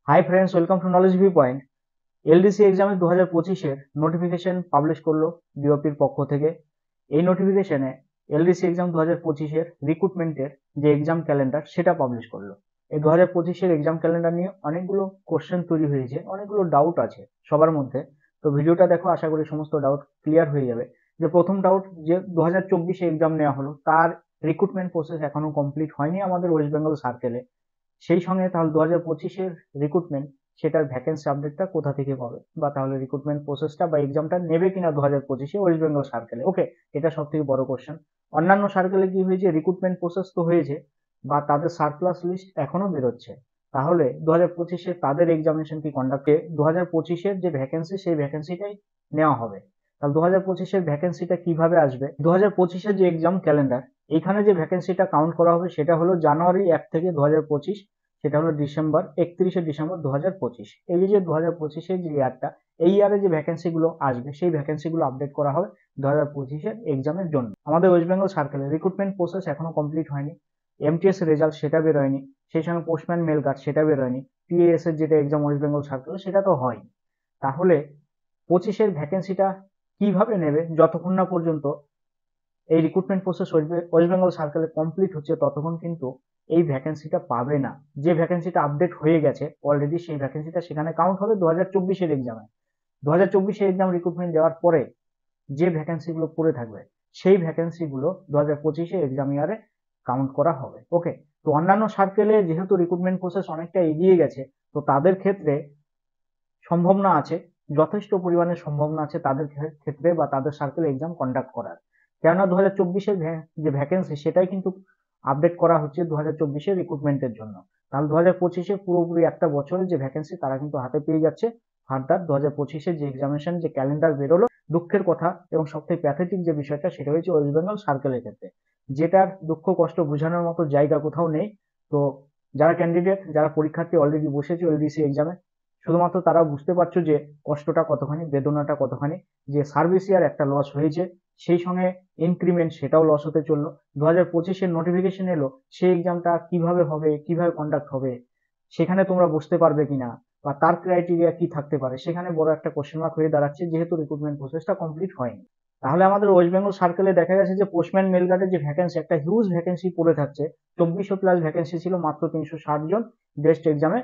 Hi friends, welcome to knowledge view point. LDC এক্সামে 2025-এর notification publish করলো বিওপির পক্ষ থেকে। এই নোটিফিকেশনে এলডিসি এক্সাম 2025-এর রিক্রুটমেন্টের যে এক্সাম ক্যালেন্ডার সেটা পাবলিশ করলো। এই 2025-এর এক্সাম ক্যালেন্ডার নিয়ে অনেকগুলো কোশ্চেন তৈরি হয়েছে, অনেকগুলো ডাউট আছে সবার মধ্যে। তো ভিডিওটা দেখো, আশা করি সমস্ত ডাউট ক্লিয়ার হয়ে যাবে। যে প্রথম ডাউট, যে 2024-এ এক্সাম নেওয়া হলো তার রিক্রুটমেন্ট প্রসেস এখনো কমপ্লিট হয়নি আমাদের ওয়েস্ট বেঙ্গল সার্কেলে। সেই সঙ্গে তাহলে 2025-এর রিক্রুটমেন্ট, সেটার ভ্যাকেন্সি আপডেটটা কোথা থেকে পাবে, বা তাহলে রিক্রুটমেন্ট প্রসেসটা বা এক্সামটা নেবে কিনা 2025-এ ওয়েস্ট বেঙ্গল সার্কেলে। ওকে, এটা সব থেকে বড় কোশ্চেন। অন্যান্য সার্কেলে কি হয়েছে, রিক্রুটমেন্ট প্রসেস তো হয়েছে বা তাদের সার্কুলার লিস্ট এখনো বেরোচ্ছে। তাহলে 2025-এ তাদের এক্সামিনেশন কি কন্ডাক্টে 2025-এর যে ভ্যাকেন্সি সেই ভ্যাকেন্সিটাই নেওয়া হবে। তাহলে 2025-এর ভ্যাকেন্সিটা কিভাবে আসবে, 2025-এর যে এক্সাম ক্যালেন্ডার, এইখানে যে ভ্যাকেন্সিটা কাউন্ট করা হবে সেটা হলো জানুয়ারি 1 থেকে 2025, সেটা হলো ডিসেম্বর 31 ডিসেম্বর 2025। এই যে 2025-এর যে ইয়ারটা, এই ইয়ারে যে ভ্যাকেন্সি গুলো আসবে সেই ভ্যাকেন্সি গুলো আপডেট করা হবে 2025-এর এক্সামের জন্য। আমাদের ওয়েস্ট বেঙ্গল সার্কেলে রিক্রুটমেন্ট প্রসেস এখনো কমপ্লিট হয়নি। এমটিএস রেজাল্ট সেটা বেরোয়নি, সেই সঙ্গে পোস্টম্যান মেল কার্ড সেটা বেরোয়নি, টিএএস এর যেটা এক্সাম ওয়েস্ট বেঙ্গল সার্কেলে সেটা তো হয়নি। তাহলে 25-এর ভ্যাকেন্সিটা কিভাবে নেবে, যতক্ষণ না পর্যন্ত এই রিক্রুটমেন্ট প্রসেস ওয়েস্ট বেঙ্গল সার্কেলে কমপ্লিট হচ্ছে ততক্ষণ কিন্তু এই ভ্যাকেন্সিটা পাবে না। যে ভ্যাকেন্সিটা আপডেট হয়ে গেছে অলরেডি, সেই ভ্যাকেন্সিটা সেখানে কাউন্ট হবে 2024-এর এক্সামে। 2024-এর এক্সাম রিক্রুটমেন্ট দেওয়ার পরে যে ভ্যাকেন্সিগুলো পড়ে থাকবে সেই ভ্যাকেন্সিগুলো 2025-এর এক্সাম ইয়ারে কাউন্ট করা হবে। ওকে, তো অন্যান্য সার্কেলে যেহেতু রিক্রুটমেন্ট প্রসেস অনেকটা এগিয়ে গেছে, তো তাদের ক্ষেত্রে সম্ভাবনা আছে, যথেষ্ট পরিমাণে সম্ভাবনা আছে তাদের ক্ষেত্রে বা তাদের সার্কেল এক্সাম কন্ডাক্ট করার। কেননা 2024-এর যে ভ্যাকেন্সি সেটাই কিন্তু আপডেট করা হচ্ছে 2024-এর রিক্রুটমেন্টের জন্য। তাহলে 2025-এ পুরোপুরি একটা বছরের যে ভ্যাকেন্সি তারা কিন্তু হাতে পেয়ে যাচ্ছে। ফার্দার 2025-এর যে এক্সামিনেশন যে ক্যালেন্ডার বেরোলো, দুঃখের কথা এবং সবথেকে প্যাথেটিক যে বিষয়টা সেটা হয়েছে ওয়েস্ট বেঙ্গল সার্কেলের ক্ষেত্রে, যেটার দুঃখ কষ্ট বোঝানোর মতো জায়গা কোথাও নেই। তো যারা ক্যান্ডিডেট, যারা পরীক্ষার্থী অলরেডি বসেছে ওএলডিসি এক্সামে, শুধুমাত্র তারা বুঝতে পারছো যে কষ্টটা কতখানি, বেদনাটা কতখানি। যে সার্ভিস ইয়ার একটা লস হয়েছে, সেই সঙ্গে ইনক্রিমেন্ট সেটাও লস হতে চললো। 2025-এর নোটিফিকেশন এলো, সেই এক্সামটা কিভাবে হবে, কিভাবে কন্ডাক্ট হবে, সেখানে তোমরা বুঝতে পারবে কিনা বা তার ক্রাইটেরিয়া কি থাকতে পারে, সেখানে বড় একটা কোশ্চেন মার্ক হয়ে দাঁড়াচ্ছে, যেহেতু রিক্রুটমেন্ট প্রসেসটা কমপ্লিট হয়নি। তাহলে আমাদের ওয়েস্ট বেঙ্গল সার্কেলে দেখা গেছে যে পোস্টম্যান মেলগার্ডের যে ভ্যাকেন্সি, একটা হিউজ ভ্যাকেন্সি পড়ে থাকছে। 2400 প্লাস ভ্যাকেন্সি ছিল, মাত্র 360 জন বেস্ট এক্সামে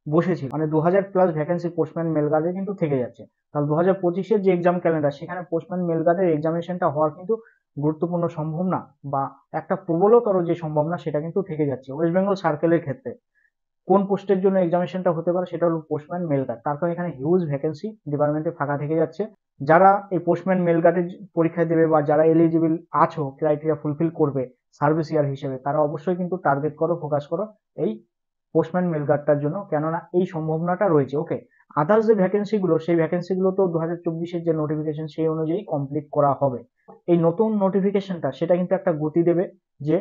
বসেছিল, মানে 2000 প্লাস ভ্যাকেন্সি পোস্টম্যান মেলগার্ডে কিন্তু থেকে যাচ্ছে। তাহলে 2025-এর যে এক্সাম ক্যালেন্ডার, সেখানে পোস্টম্যান মেলগার্ডের এক্সামিনেশনটা হওয়ার কিন্তু গুরুত্বপূর্ণ সম্ভাবনা বা একটা প্রবলতর যে সম্ভাবনা সেটা কিন্তু থেকে যাচ্ছে ওয়েস্ট বেঙ্গল সার্কেলের ক্ষেত্রে। কোন পোস্টের জন্য এক্সামিনেশনটা হতে পারে, সেটা হলো পোস্টম্যান মেল গার্ড। তার কারণে এখানে হিউজ ভ্যাকেন্সি ডিপার্টমেন্টে ফাঁকা থেকে যাচ্ছে। যারা এই পোস্টম্যান মেল গার্ডের পরীক্ষা দেবে বা যারা এলিজিবল আছো, ক্রাইটেরিয়া ফুলফিল করবে সার্ভিস ইয়ার হিসেবে, তারা অবশ্যই কিন্তু টার্গেট করো, ফোকাস করো এই পোস্টম্যান মেল গার্ডটার জন্য, কেননা এই সম্ভাবনাটা রয়েছে। ওকে, আদার্স যে ভ্যাকেন্সি গুলো, সেই ভ্যাকেন্সি গুলো তো 2024-এর যে নোটিফিকেশন সেই অনুযায়ী কমপ্লিট করা হবে। এই নতুন নোটিফিকেশনটা সেটা কিন্তু একটা গতি দেবে, যে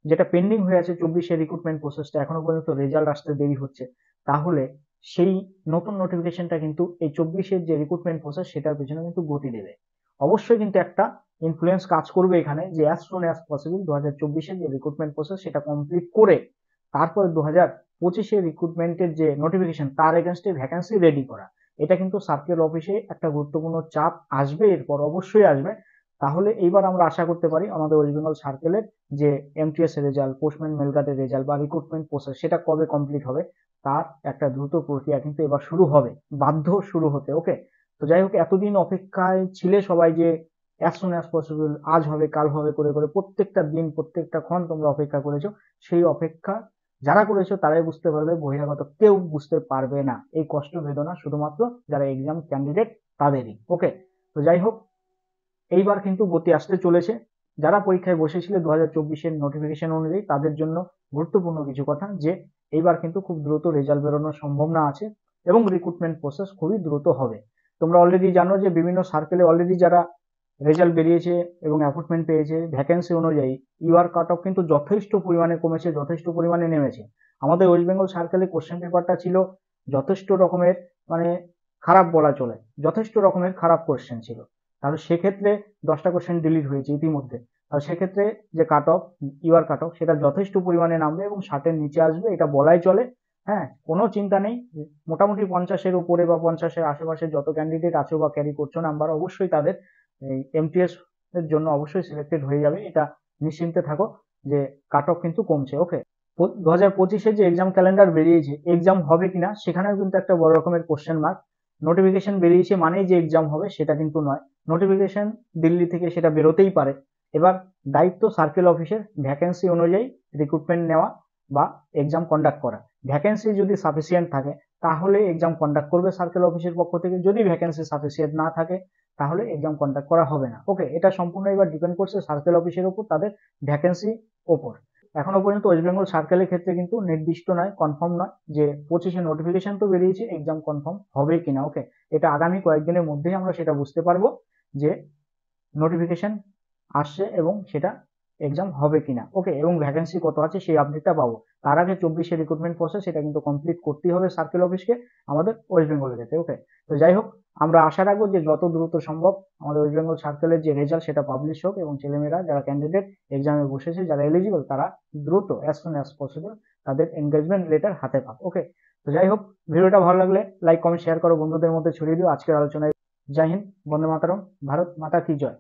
যেটা পেন্ডিং হয়ে আছে 24-এর রিক্রুটমেন্ট প্রসেসটা, এখনো পর্যন্ত রেজাল্ট আসতে দেরি হচ্ছে। তাহলে সেই নতুন নোটিফিকেশনটা কিন্তু এই 24-এর যে রিক্রুটমেন্ট প্রসেস সেটার পেছনে কিন্তু গতি দেবে। অবশ্যই কিন্তু একটা ইনফ্লুয়েন্স কাজ করবে এখানে, যে অ্যাজ সুন অ্যাজ পসিবল 2024-এর যে রিক্রুটমেন্ট প্রসেস সেটা কমপ্লিট করে তারপর 2025-এর রিক্রুটমেন্টের যে নোটিফিকেশন তার এগেনস্টে ভ্যাকেন্সি রেডি করা। এটা কিন্তু সার্কেল অফিসে একটা গুরুত্বপূর্ণ চাপ আসবে, এরপর অবশ্যই আসবে। তাহলে এইবার আমরা আশা করতে পারি আমাদের ওয়েস্ট বেঙ্গল সার্কেলের যে এমটিএস এর রেজাল্ট, পোস্টম্যান মেলগার্ডের রেজাল্ট বা রিক্রুটমেন্ট প্রসেস সেটা কবে কমপ্লিট হবে, তার একটা দ্রুত প্রক্রিয়া কিন্তু এবার শুরু হবে, বাধ্য শুরু হতে। ওকে, তো যাই হোক, এতদিন অপেক্ষায় ছিলে সবাই যে অ্যাজ সুন অ্যাজ পসিবল, আজ হবে কাল হবে করে করে প্রত্যেকটা দিন প্রত্যেকটা ক্ষণ তোমরা অপেক্ষা করেছো। সেই অপেক্ষা যারা করেছো তারাই বুঝতে পারবে, বহিরাগত কেউ বুঝতে পারবে না এই কষ্ট বেদনা, শুধুমাত্র যারা এক্সাম ক্যান্ডিডেট তাদেরই। ওকে, তো যাই হোক, এইবার কিন্তু গতি আসতে চলেছে। যারা পরীক্ষায় বসেছিল 2024-এর নোটিফিকেশন অনুযায়ী, তাদের জন্য গুরুত্বপূর্ণ কিছু কথা, যে এইবার কিন্তু খুব দ্রুত রেজাল্ট বেরোনোর সম্ভাবনা আছে এবং রিক্রুটমেন্ট প্রসেস খুবই দ্রুত হবে। তোমরা অলরেডি জানো যে বিভিন্ন সার্কেলে অলরেডি যারা রেজাল্ট বেরিয়েছে এবং অ্যাপয়েন্টমেন্ট পেয়েছে, ভ্যাকেন্সি অনুযায়ী ইউআর কাট অফ কিন্তু যথেষ্ট পরিমাণে কমেছে, যথেষ্ট পরিমাণে নেমেছে। আমাদের ওয়েস্ট বেঙ্গল সার্কেলে কোশ্চেন পেপারটা ছিল যথেষ্ট রকমের, মানে খারাপ বলা চলে, যথেষ্ট রকমের খারাপ কোশ্চেন ছিল। তাহলে সেক্ষেত্রে 10টা কোশ্চেন ডিলিট হয়েছে ইতিমধ্যে। তাহলে সেক্ষেত্রে যে cut off, UR cut off, সেটা যথেষ্ট পরিমাণে নামবে এবং 60-এর নিচে আসবে, এটা বলাই চলে। হ্যাঁ, কোনো চিন্তা নেই, মোটামুটি 50-এর উপরে বা 50-এর আশেপাশে যত ক্যান্ডিডেট আছো বা ক্যারি করছো নাম্বার, অবশ্যই তাদের এই এমটিএস এর জন্য অবশ্যই সিলেক্টেড হয়ে যাবে, এটা নিশ্চিন্তে থাকো যে কাট অফ কিন্তু কমছে। ওকে, 2025-এ যে এক্সাম ক্যালেন্ডার বেরিয়েছে, এক্সাম হবে কিনা সেখানেও কিন্তু একটা বড় রকমের কোশ্চেন মার্ক। নোটিফিকেশন বেরিয়েছে মানেই যে এক্সাম হবে সেটা কিন্তু নয়, নোটিফিকেশন দিল্লি থেকে সেটা বেরোতেই পারে। এবার দায়িত্ব সার্কেল অফিসের ভ্যাকেন্সি অনুযায়ী রিক্রুটমেন্ট নেওয়া বা এক্সাম কন্ডাক্ট করা। ভ্যাকেন্সি যদি সাফিসিয়েন্ট থাকে তাহলে এক্সাম কন্ডাক্ট করবে সার্কেল অফিসের পক্ষ থেকে, যদি ভ্যাকেন্সি সাফিসিয়েন্ট না থাকে তাহলে এক্সাম কন্ডাক্ট করা হবে না। ওকে, এটা সম্পূর্ণ এবার ডিপেন্ড করছে সার্কেল অফিসের উপর, তাদের ভ্যাকেন্সি ওপর। এখনো পর্যন্ত ওয়েস্ট বেঙ্গল সার্কেলের ক্ষেত্রে কিন্তু নির্দিষ্ট নয়, কনফার্ম নয় যে 25-এ নোটিফিকেশন তো বেরিয়েছে, এক্সাম কনফার্ম হবে কিনা। ওকে, এটা আগামী কয়েকদিনের মধ্যেই আমরা সেটা বুঝতে পারবো যে নোটিফিকেশন আসছে এবং সেটা এক্সাম হবে কিনা। ওকে, এবং ভ্যাকেন্সি কত আছে সেই আপডেটটা পাবো। তার আগে 24-এর রিক্রুটমেন্ট প্রসেস সেটা কিন্তু কমপ্লিট করতেই হবে সার্কেল অফিসকে আমাদের ওয়েস্ট বেঙ্গলের ক্ষেত্রে। ওকে, তো যাই হোক, আমরা আশা রাখবো যে যত দ্রুত সম্ভব আমাদের ওয়েস্ট বেঙ্গল সার্কেলের যে রেজাল্ট সেটা পাবলিশ হোক এবং ছেলেমেয়েরা যারা ক্যান্ডিডেট এক্সামে বসেছে, যারা এলিজিবল, তারা দ্রুত অ্যাজ সুন অ্যাজ পসিবল তাদের এনগেজমেন্ট লেটার হাতে পাক। ওকে, তো যাই হোক, ভিডিওটা ভালো লাগলে লাইক কমেন্ট শেয়ার করো, বন্ধুদের মধ্যে ছড়িয়ে দিও। আজকের আলোচনায় জয় হিন্দ, বন্দে মাতরম, ভারত মাতা কি জয়।